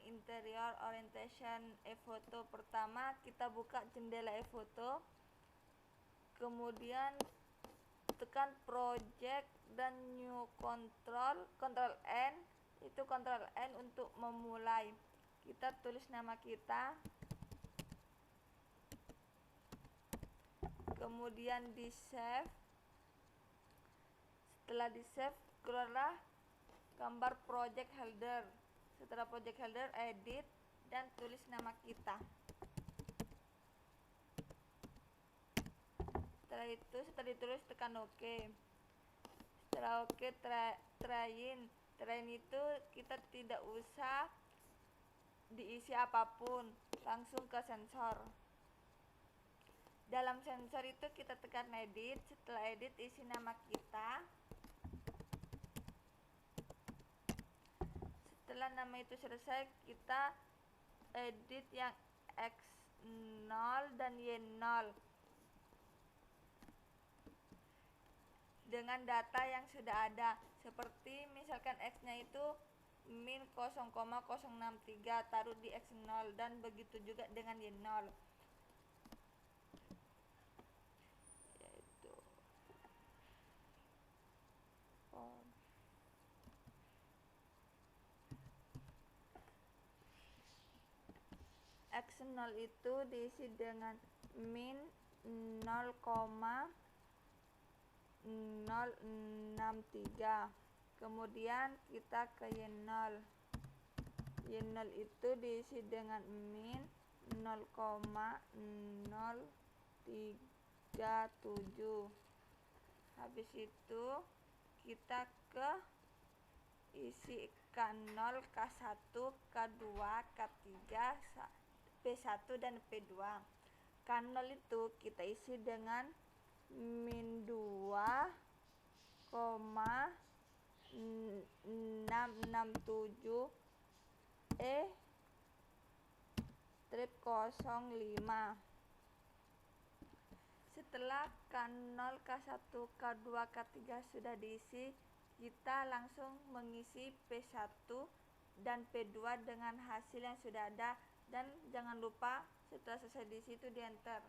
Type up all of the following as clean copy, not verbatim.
interior orientation eFoto. Pertama kita buka jendela eFoto, kemudian tekan project dan new control N, itu Ctrl N untuk memulai. Kita tulis nama kita, kemudian di save. Setelah di save, keluarlah gambar project holder. Setelah project holder, edit dan tulis nama kita. Setelah ditulis, tekan OK. Setelah OK, train itu kita tidak usah diisi apapun, langsung ke sensor. Dalam sensor itu kita tekan edit. Setelah edit, isi nama kita. Setelah nama itu selesai, kita edit yang X0 dan Y0 dengan data yang sudah ada. Seperti misalkan X-nya itu min 0,063, taruh di X0, dan begitu juga dengan Y0. Yaitu X0 itu diisi dengan min 0,063. Kemudian kita ke Y0. Y0 itu diisi dengan min 0,037. Habis itu kita ke isi K0, K1, K2, K3, P1 dan P2. K0 itu kita isi dengan min 2,667 E-05. Setelah K0, K1, K2, K3 sudah diisi, kita langsung mengisi P1 dan P2 dengan hasil yang sudah ada, dan jangan lupa setelah selesai diisi itu di enter.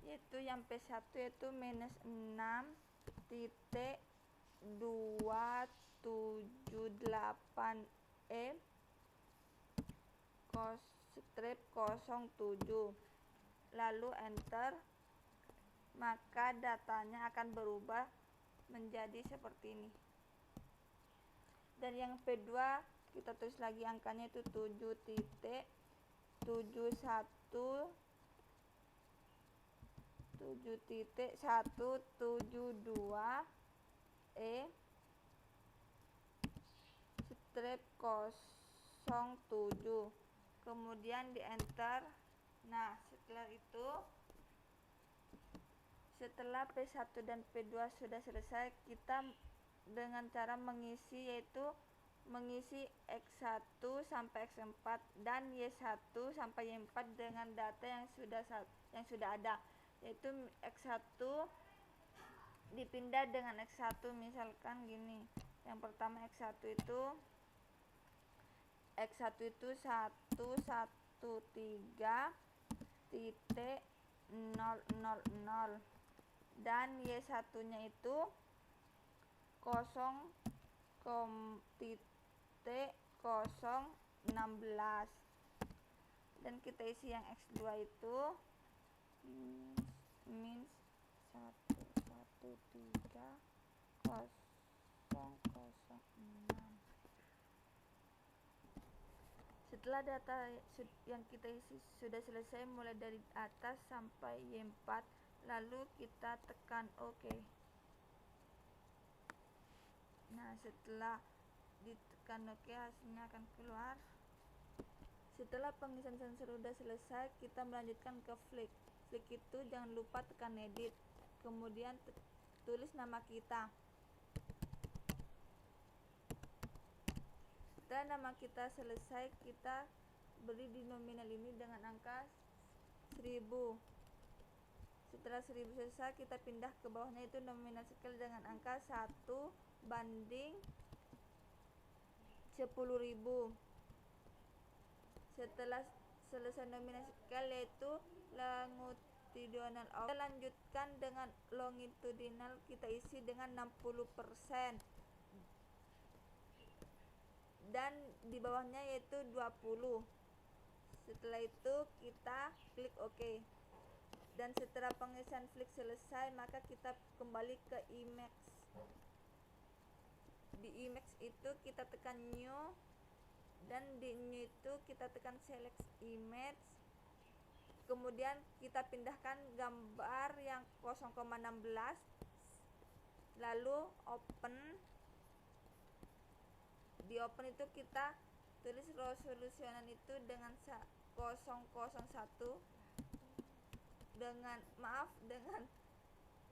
Yaitu yang P1 yaitu minus 6.278 E-07, lalu enter, maka datanya akan berubah menjadi seperti ini. Dan yang P2 kita tulis lagi angkanya itu 7.172 E-07, kemudian di enter. Nah, setelah P1 dan P2 sudah selesai, kita dengan cara mengisi, yaitu mengisi X1 sampai X4 dan Y1 sampai Y4 dengan data yang sudah ada, yaitu X1 dipindah dengan X1, misalkan gini. Yang pertama X1 itu 113.000 dan Y1 nya itu 0,016, dan kita isi yang X2 itu min 113.006. Setelah data yang kita isi sudah selesai mulai dari atas sampai Y4, lalu kita tekan OK. Nah, setelah ditekan OK, hasilnya akan keluar. Setelah pengisian sensor sudah selesai, kita melanjutkan ke flick. Flick itu jangan lupa tekan edit, kemudian tulis nama kita. Setelah nama kita selesai, kita beri di nominal ini dengan angka 1000. Setelah 1000 selesai, kita pindah ke bawahnya, itu nominal scale dengan angka 1:1000. 10.000. Setelah selesai nominasi skala yaitu longitudinal, kita lanjutkan dengan longitudinal, kita isi dengan 60% dan di bawahnya yaitu 20. Setelah itu kita klik OK. Dan setelah pengisian flick selesai, maka kita kembali ke Emacs. Di Emacs itu kita tekan new, dan di new itu kita tekan select image. Kemudian kita pindahkan gambar yang 0,16, lalu open. Di open itu kita tulis resolusian itu dengan 001 dengan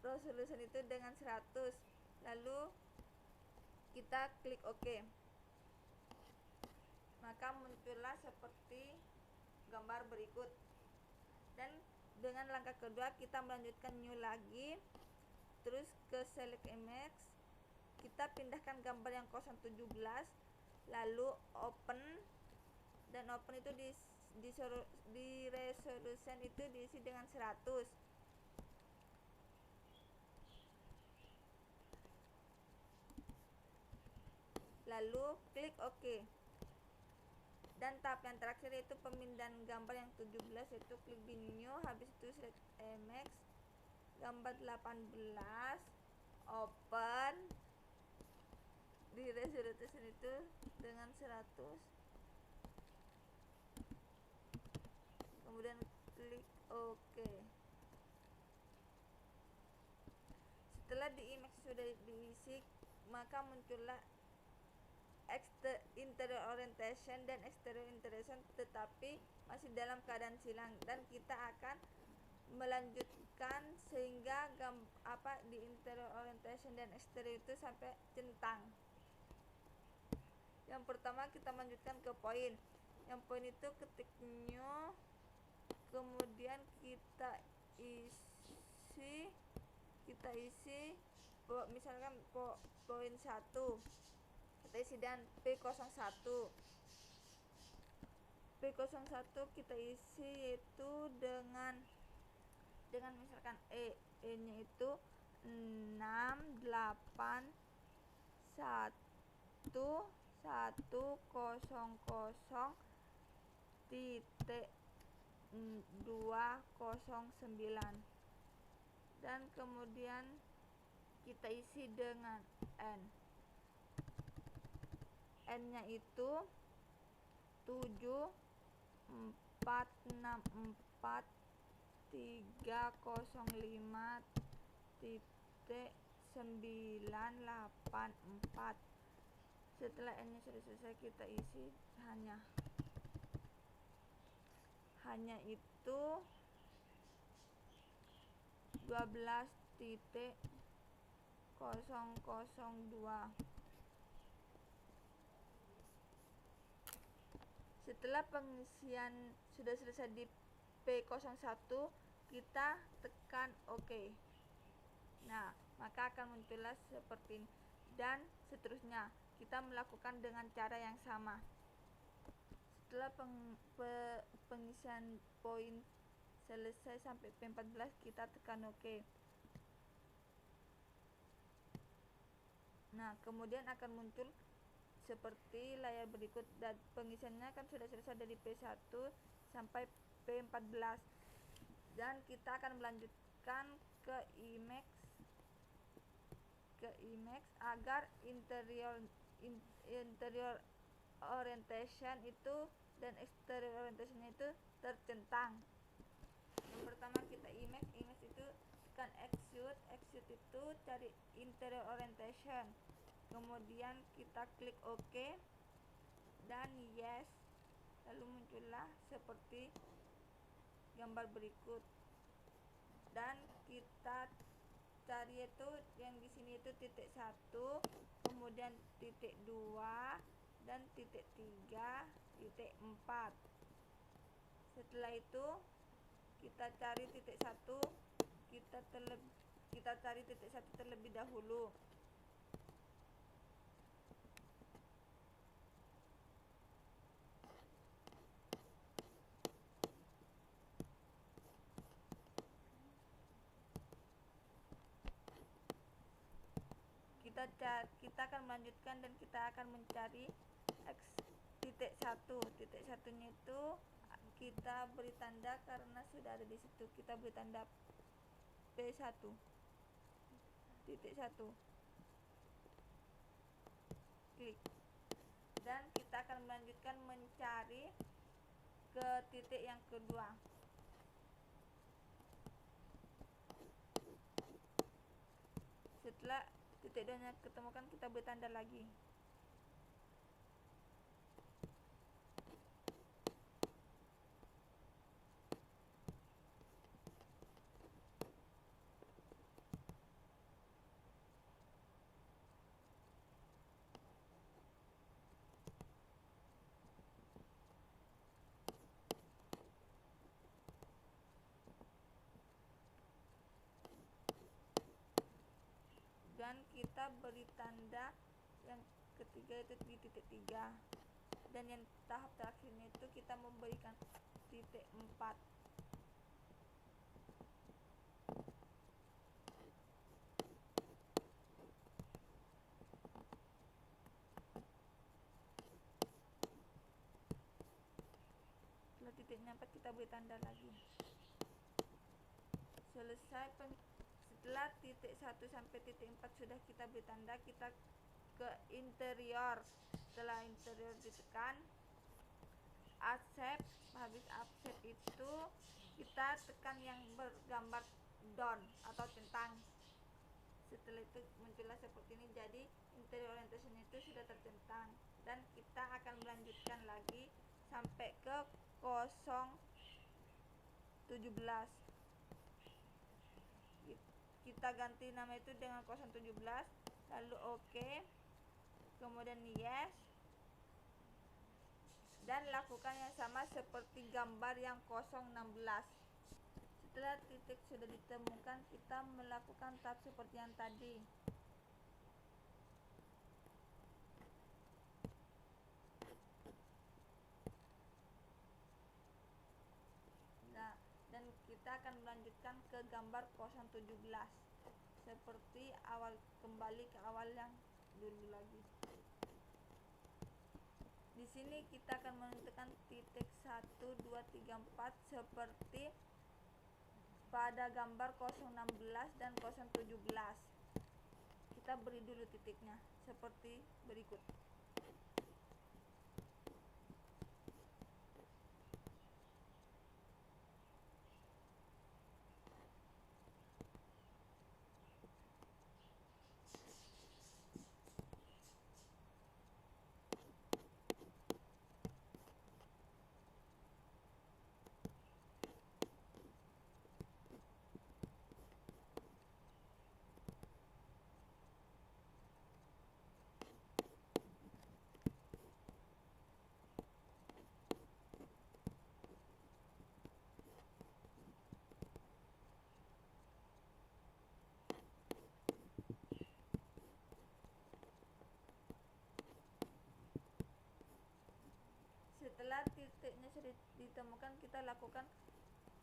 resolusi itu dengan 100, lalu kita klik OK. Maka muncullah seperti gambar berikut. Dan dengan langkah kedua kita melanjutkan new lagi, terus ke select image, kita pindahkan gambar yang 017, lalu open, dan open itu di resolution itu diisi dengan 100. Lalu klik OK. Dan tahap yang terakhir yaitu pemindahan gambar yang 17, yaitu klik di new, habis itu select image, gambar 18, open, di resolution itu dengan 100, kemudian klik OK. Setelah di image sudah diisi, maka muncullah interior orientation dan exterior orientation, tetapi masih dalam keadaan silang, dan kita akan melanjutkan sehingga di interior orientation dan exterior itu sampai centang. Yang pertama kita melanjutkan ke poin. Yang poin itu ketik new, kemudian kita isi misalkan poin 1 kita isi dan P01. P01 kita isi yaitu dengan misalkan nya itu 68110.209, dan kemudian kita isi dengan N nya itu 7464305.984. Setelah N nya sudah selesai, kita isi hanya itu 12.002. Setelah pengisian sudah selesai di P01, kita tekan OK. Nah, maka akan muncullah seperti ini, dan seterusnya kita melakukan dengan cara yang sama. Setelah pengisian poin selesai sampai P14, kita tekan OK. Nah, kemudian akan muncul seperti layar berikut, dan pengisiannya kan sudah selesai dari P1 sampai P14, dan kita akan melanjutkan ke Emacs agar interior orientation itu dan exterior orientation itu tercentang. Yang pertama kita image itu tekan execute itu cari interior orientation, kemudian kita klik OK dan yes, lalu muncullah seperti gambar berikut. Dan kita cari itu yang di sini itu titik 1, kemudian titik 2, dan titik 3, titik 4. Setelah itu kita cari titik 1, kita cari titik 1 terlebih dahulu. kita akan melanjutkan dan kita akan mencari x titik 1. Titik satunya itu kita beri tanda karena sudah ada di situ, kita beri tanda P1 titik 1, klik, dan kita akan melanjutkan mencari ke titik yang kedua. Setelah titik 2 nya ketemukan, kita beri tanda lagi. Dan kita beri tanda yang ketiga itu di titik 3, dan yang tahap terakhirnya itu kita memberikan titik 4. Setelah titiknya 4 kita beri tanda lagi. Selesai setelah titik 1 sampai titik 4 sudah kita beri tanda, kita ke interior. Setelah interior ditekan, accept. Habis accept itu kita tekan yang bergambar down atau centang. Setelah itu muncullah seperti ini, jadi interior orientation itu sudah tercentang, dan kita akan melanjutkan lagi sampai ke 017. Kita ganti nama itu dengan 017, lalu OK, kemudian yes, dan lakukan yang sama seperti gambar yang 016. Setelah titik sudah ditemukan, kita melakukan tahap seperti yang tadi. Nah, dan kita akan melanjutkan ke gambar 017 seperti awal, kembali ke awal yang dulu lagi. Di sini kita akan menentukan titik 1, 2, 3, 4 seperti pada gambar 016 dan 017. Kita beri dulu titiknya seperti berikut. Setelah titiknya sudah ditemukan, kita lakukan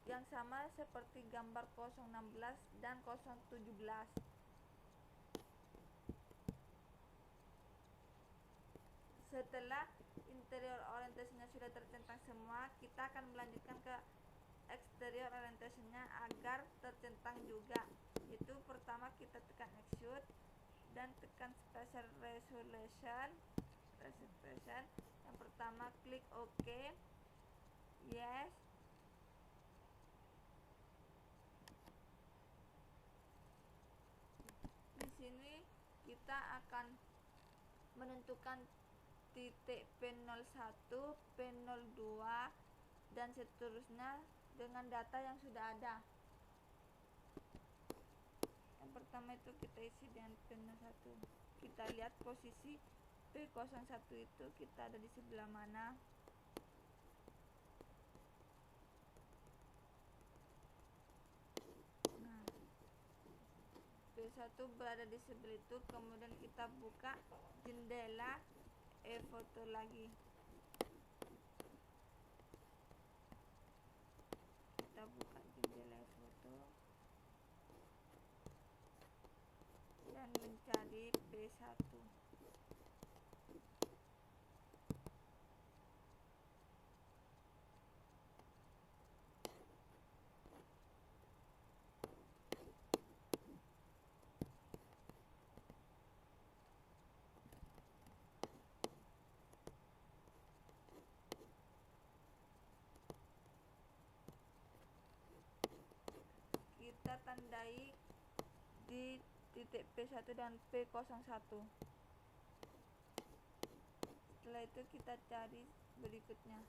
yang sama seperti gambar 016 dan 017. Setelah interior orientasinya sudah tercentang semua, kita akan melanjutkan ke exterior orientasinya agar tercentang juga. Itu pertama kita tekan extrude dan tekan spatial resolution. Yang pertama klik OK, yes, di sini kita akan menentukan titik P01, P02 dan seterusnya dengan data yang sudah ada. Yang pertama itu kita isi dengan P01. Kita lihat posisi P01 itu kita ada di sebelah mana. Nah, P1 berada di sebelah itu. Kemudian kita buka jendela e-foto lagi. Kita buka jendela e-foto dan mencari P01. P1. Kita tandai di titik P1 dan P01. Setelah itu kita cari berikutnya.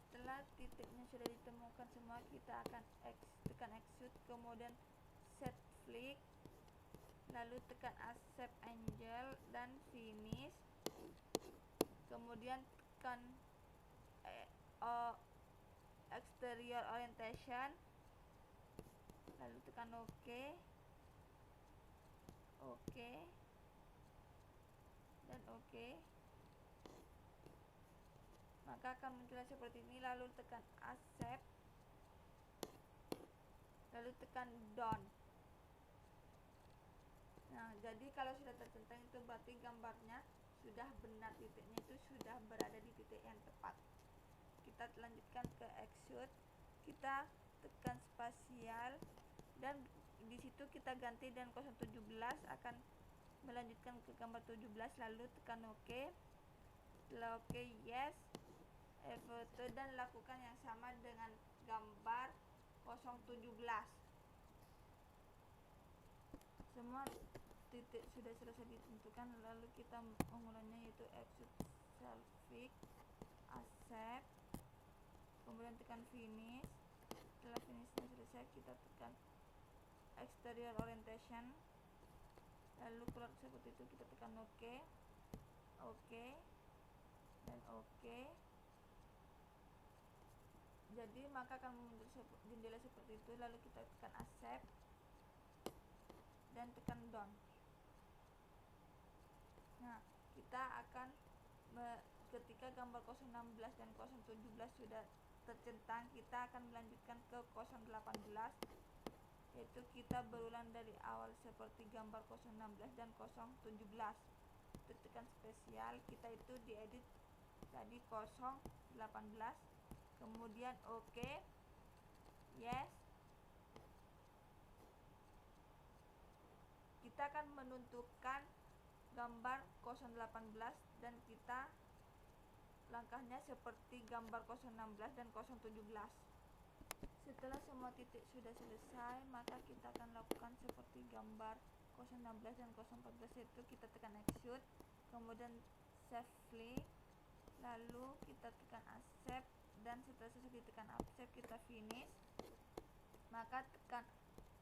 Setelah titiknya sudah ditemukan semua, kita akan tekan extrude, kemudian set flick, lalu tekan accept angle dan finish, kemudian tekan exterior orientation, lalu tekan OK, OK dan OK. Maka akan muncul seperti ini, lalu tekan accept, lalu tekan done. Nah, jadi kalau sudah tercentang itu berarti gambarnya sudah benar, titiknya itu sudah berada di titik yang tepat. Kita lanjutkan ke extrude, kita tekan spasial dan di situ kita ganti dan 017 akan melanjutkan ke gambar 17, lalu tekan OK. Setelah OK, yes, foto dan lakukan yang sama dengan gambar 017. Semua titik sudah selesai ditentukan, lalu kita mengulangnya, yaitu extrude, self-fix, accept, kemudian tekan finish. Setelah finishnya selesai, kita tekan exterior orientation, lalu keluar seperti itu, kita tekan OK, OK dan OK. Jadi maka akan muncul jendela seperti itu, lalu kita tekan accept dan tekan done. Nah, kita akan ketika gambar 016 dan 017 sudah tercentang, kita akan melanjutkan ke 018, yaitu kita berulang dari awal seperti gambar 016 dan 017. Tekan spesial, kita itu diedit tadi 018, kemudian OK, yes. Kita akan menentukan gambar 018 dan kita langkahnya seperti gambar 016 dan 017. Setelah semua titik sudah selesai, maka kita akan lakukan seperti gambar 016 dan 014, yaitu kita tekan extrude, kemudian save flick, lalu kita tekan accept, dan setelah selesai ditekan accept kita finish. Maka tekan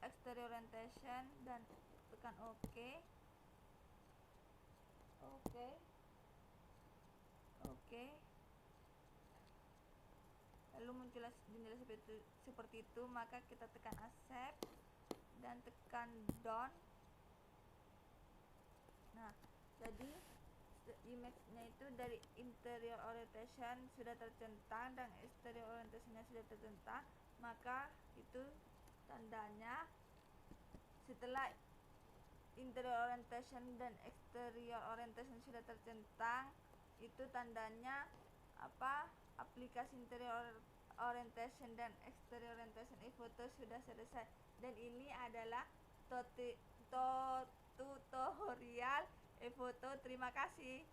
exterior orientation dan tekan OK, OK, OK. Lalu muncullah jendela seperti itu, maka kita tekan accept dan tekan done. Nah, jadi image-nya itu dari interior orientation sudah tercentang dan exterior orientation-nya sudah tercentang, maka itu tandanya setelah interior orientation dan exterior orientation sudah tercentang, itu tandanya apa? Aplikasi interior orientation dan exterior orientation e-foto sudah selesai. Dan ini adalah tutorial e-foto. Terima kasih.